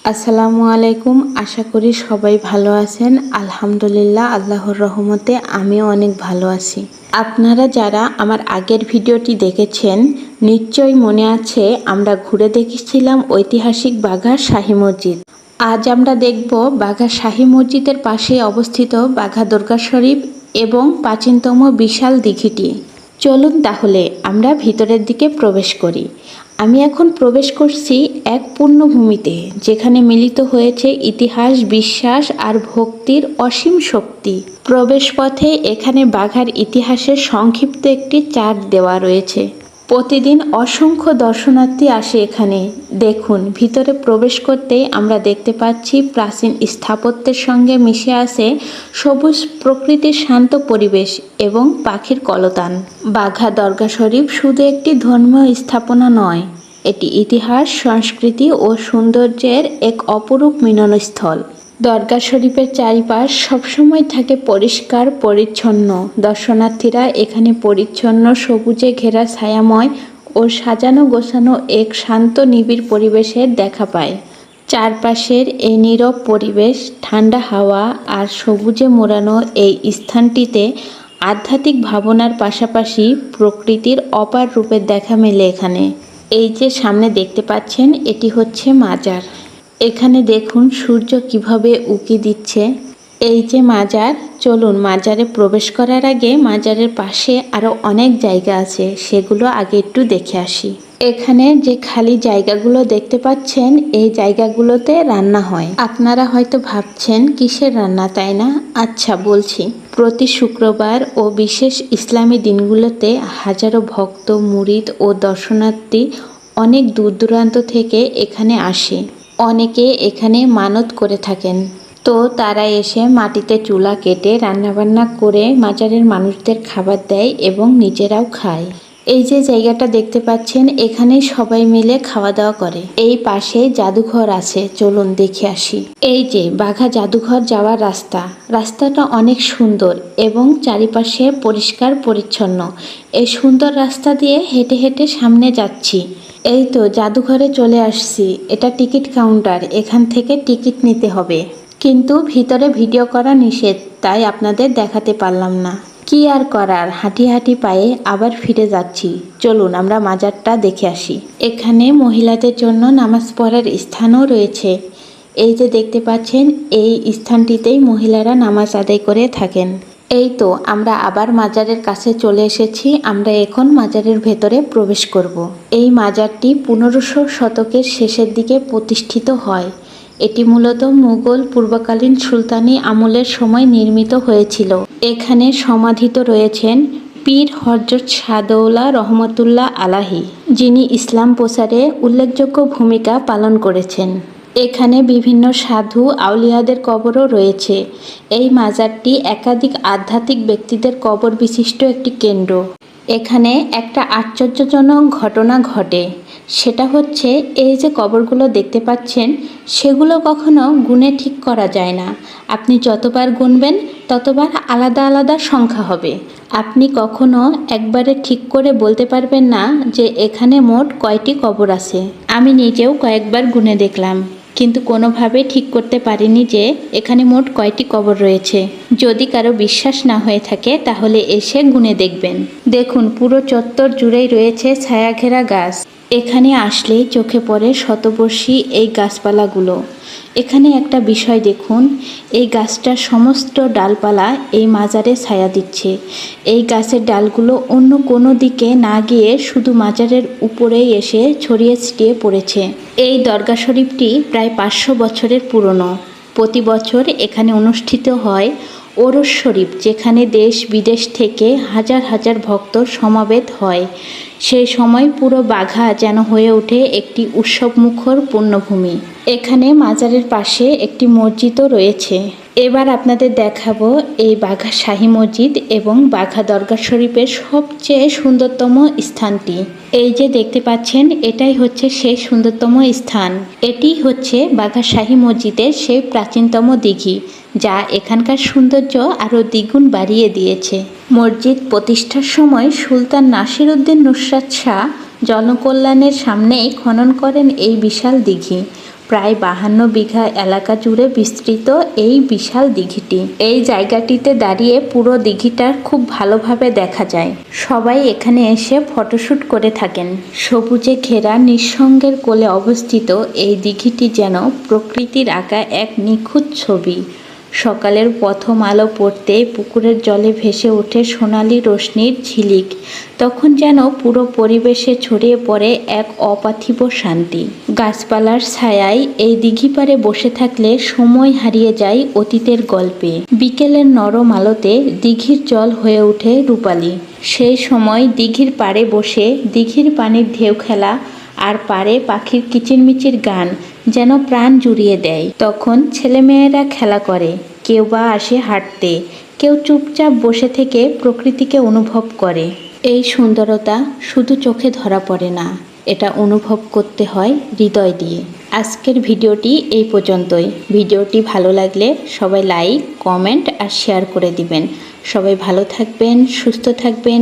আসসালামু আলাইকুম। আশা করি সবাই ভালো আছেন। আলহামদুলিল্লাহ, আল্লাহর রহমতে আমিও অনেক ভালো আছি। আপনারা যারা আমার আগের ভিডিওটি দেখেছেন নিশ্চয়ই মনে আছে আমরা ঘুরে দেখেছিলাম ঐতিহাসিক বাঘা শাহী মসজিদ। আজ আমরা দেখব বাঘা শাহী মসজিদের পাশে অবস্থিত বাঘা দরগা শরীফ এবং প্রাচীনতম বিশাল দিঘিটি। চলুন তাহলে আমরা ভিতরের দিকে প্রবেশ করি। আমি এখন প্রবেশ করছি এক পুণ্যভূমিতে, যেখানে মিলিত হয়েছে ইতিহাস, বিশ্বাস আর ভক্তির অসীম শক্তি। প্রবেশ পথে এখানে বাঘার ইতিহাসের সংক্ষিপ্ত একটি চার্ট দেওয়া রয়েছে। প্রতিদিন অসংখ্য দর্শনার্থী আসে এখানে। দেখুন, ভিতরে প্রবেশ করতেই আমরা দেখতে পাচ্ছি প্রাচীন স্থাপত্যের সঙ্গে মিশে আছে সবুজ প্রকৃতির শান্ত পরিবেশ এবং পাখির কলতান। বাঘা দরগা শরীফ শুধু একটি ধর্মীয় স্থাপনা নয়, এটি ইতিহাস, সংস্কৃতি ও সৌন্দর্যের এক অপরূপ মিলনস্থল। দরগা শরীফের চারিপাশ সবসময় থাকে পরিষ্কার পরিচ্ছন্ন। দর্শনার্থীরা এখানে পরিচ্ছন্ন, সবুজে ঘেরা ছায়াময় ও সাজানো গোছানো এক শান্ত নিবিড় পরিবেশের দেখা পায়। চারপাশের এই নীরব পরিবেশ, ঠান্ডা হাওয়া আর সবুজে মোড়ানো এই স্থানটিতে আধ্যাত্মিক ভাবনার পাশাপাশি প্রকৃতির অপার রূপের দেখা মেলে এখানে। এই যে সামনে দেখতে পাচ্ছেন, এটি হচ্ছে মাজার। এখানে দেখুন সূর্য কিভাবে উঁকি দিচ্ছে। এই যে মাজার। চলুন মাজারে প্রবেশ করার আগে মাজারের পাশে আরও অনেক জায়গা আছে, সেগুলো আগে একটু দেখে আসি। এখানে যে খালি জায়গাগুলো দেখতে পাচ্ছেন, এই জায়গাগুলোতে রান্না হয়। আপনারা হয়তো ভাবছেন কিসের রান্না, তাই না? আচ্ছা, বলছি। প্রতি শুক্রবার ও বিশেষ ইসলামী দিনগুলোতে হাজারো ভক্ত, মুরিদ ও দর্শনার্থী অনেক দূর দূরান্ত থেকে এখানে আসে। অনেকে এখানে মানত করে থাকেন, তো তারা এসে মাটিতে চুলা কেটে রান্নাবান্না করে মাজারের মানুষদের খাবার দেয় এবং নিজেরাও খায়। এই যে জায়গাটা দেখতে পাচ্ছেন, এখানে সবাই মিলে খাওয়া দাওয়া করে। এই পাশে জাদুঘর আছে, চলুন দেখে আসি। এই যে বাঘা জাদুঘর যাওয়ার রাস্তা। রাস্তাটা অনেক সুন্দর এবং চারিপাশে পরিষ্কার পরিচ্ছন্ন। এই সুন্দর রাস্তা দিয়ে হেঁটে হেঁটে সামনে যাচ্ছি। এই তো জাদুঘরে চলে আসছি। এটা টিকিট কাউন্টার, এখান থেকে টিকিট নিতে হবে। কিন্তু ভিতরে ভিডিও করা নিষেধ, তাই আপনাদের দেখাতে পারলাম না। কি আর করার, হাঁটি হাঁটি পায়ে আবার ফিরে যাচ্ছি। চলুন আমরা মাজারটা দেখে আসি। এখানে মহিলাদের জন্য নামাজ পড়ার স্থানও রয়েছে। এই যে দেখতে পাচ্ছেন, এই স্থানটিতেই মহিলারা নামাজ আদায় করে থাকেন। এই তো আমরা আবার মাজারের কাছে চলে এসেছি। আমরা এখন মাজারের ভেতরে প্রবেশ করব। এই মাজারটি 1500 শতকের শেষের দিকে প্রতিষ্ঠিত হয়। এটি মূলত মুঘল পূর্বকালীন সুলতানি আমলের সময় নির্মিত হয়েছিল। এখানে সমাধিত রয়েছেন পীর হযরত শাহদৌলা রহমতুল্লাহ আলাহি, যিনি ইসলাম প্রচারে উল্লেখযোগ্য ভূমিকা পালন করেছেন। এখানে বিভিন্ন সাধু আউলিয়াদের কবরও রয়েছে। এই মাজারটি একাধিক আধ্যাত্মিক ব্যক্তিদের কবর বিশিষ্ট একটি কেন্দ্র। এখানে একটা আশ্চর্যজনক ঘটনা ঘটে। সেটা হচ্ছে, এই যে কবরগুলো দেখতে পাচ্ছেন, সেগুলো কখনো গুণে ঠিক করা যায় না। আপনি যতবার গুনবেন ততবার আলাদা আলাদা সংখ্যা হবে। আপনি কখনো একবারে ঠিক করে বলতে পারবেন না যে এখানে মোট কয়টি কবর আছে। আমি নিজেও কয়েকবার গুনে দেখলাম, কিন্তু কোনোভাবে ঠিক করতে পারিনি যে এখানে মোট কয়টি কবর রয়েছে। যদি কারো বিশ্বাস না হয়ে থাকে তাহলে এসে গুনে দেখবেন। দেখুন, পুরো চত্বর জুড়েই রয়েছে ছায়াঘেরা গাছ। এখানে আসলেই চোখে পড়ে শতবর্ষী এই গাছপালাগুলো। এখানে একটা বিষয় দেখুন, এই গাছটার সমস্ত ডালপালা এই মাজারে ছায়া দিচ্ছে। এই গাছের ডালগুলো অন্য কোনো দিকে না গিয়ে শুধু মাজারের উপরেই এসে ছড়িয়ে ছিটিয়ে পড়েছে। এই দরগা শরীফটি প্রায় 500 বছরের পুরনো। প্রতি বছর এখানে অনুষ্ঠিত হয় ওরস শরীফ, যেখানে দেশ বিদেশ থেকে হাজার হাজার ভক্তর সমাবেত হয়। সেই সময় পুরো বাঘা যেন হয়ে ওঠে একটি উৎসবমুখর পুণ্যভূমি। এখানে মাজারের পাশে একটি মসজিদও রয়েছে। এবার আপনাদের দেখাবো এই বাঘা শাহী মসজিদ এবং বাঘা দরগা শরীফের সবচেয়ে সুন্দরতম স্থানটি। এই যে দেখতে পাচ্ছেন, এটাই হচ্ছে সেই সুন্দরতম স্থান। এটি হচ্ছে বাঘা শাহী মসজিদের সেই প্রাচীনতম দিঘি, যা এখানকার সৌন্দর্য আরও দ্বিগুণ বাড়িয়ে দিয়েছে। মসজিদ প্রতিষ্ঠার সময় সুলতান নাসির উদ্দিন নুসরাত শাহ জনকল্যাণের সামনেই খনন করেন এই বিশাল দিঘি। প্রায় 52 বিঘা এলাকা জুড়ে বিস্তৃত এই বিশাল দিঘিটি। এই জায়গাটিতে দাঁড়িয়ে পুরো দিঘিটা খুব ভালোভাবে দেখা যায়। সবাই এখানে এসে ফটোশ্যুট করে থাকেন। সবুজে ঘেরা নিঃসঙ্গের কোলে অবস্থিত এই দিঘিটি যেন প্রকৃতির আঁকা এক নিখুঁত ছবি। সকালের প্রথম আলো পড়তে পুকুরের জলে ভেসে ওঠে সোনালি রশ্মির ঝিলিক। তখন যেন পুরো পরিবেশে ছড়িয়ে পড়ে এক অপার্থিব শান্তি। গাছপালার ছায়ায় এই দিঘি পাড়ে বসে থাকলে সময় হারিয়ে যায় অতীতের গল্পে। বিকেলের নরম আলোতে দিঘির জল হয়ে ওঠে রূপালি। সেই সময় দিঘির পাড়ে বসে দিঘির পানির ঢেউ খেলা আর পাড়ে পাখির কিচিরমিচির গান যেন প্রাণ জুড়িয়ে দেয়। তখন ছেলেমেয়েরা খেলা করে, কেউ বা আসে হাঁটতে, কেউ চুপচাপ বসে থেকে প্রকৃতিকে অনুভব করে। এই সুন্দরতা শুধু চোখে ধরা পড়ে না, এটা অনুভব করতে হয় হৃদয় দিয়ে। আজকের ভিডিওটি এই পর্যন্তই। ভিডিওটি ভালো লাগলে সবাই লাইক, কমেন্ট আর শেয়ার করে দিবেন। সবাই ভালো থাকবেন, সুস্থ থাকবেন।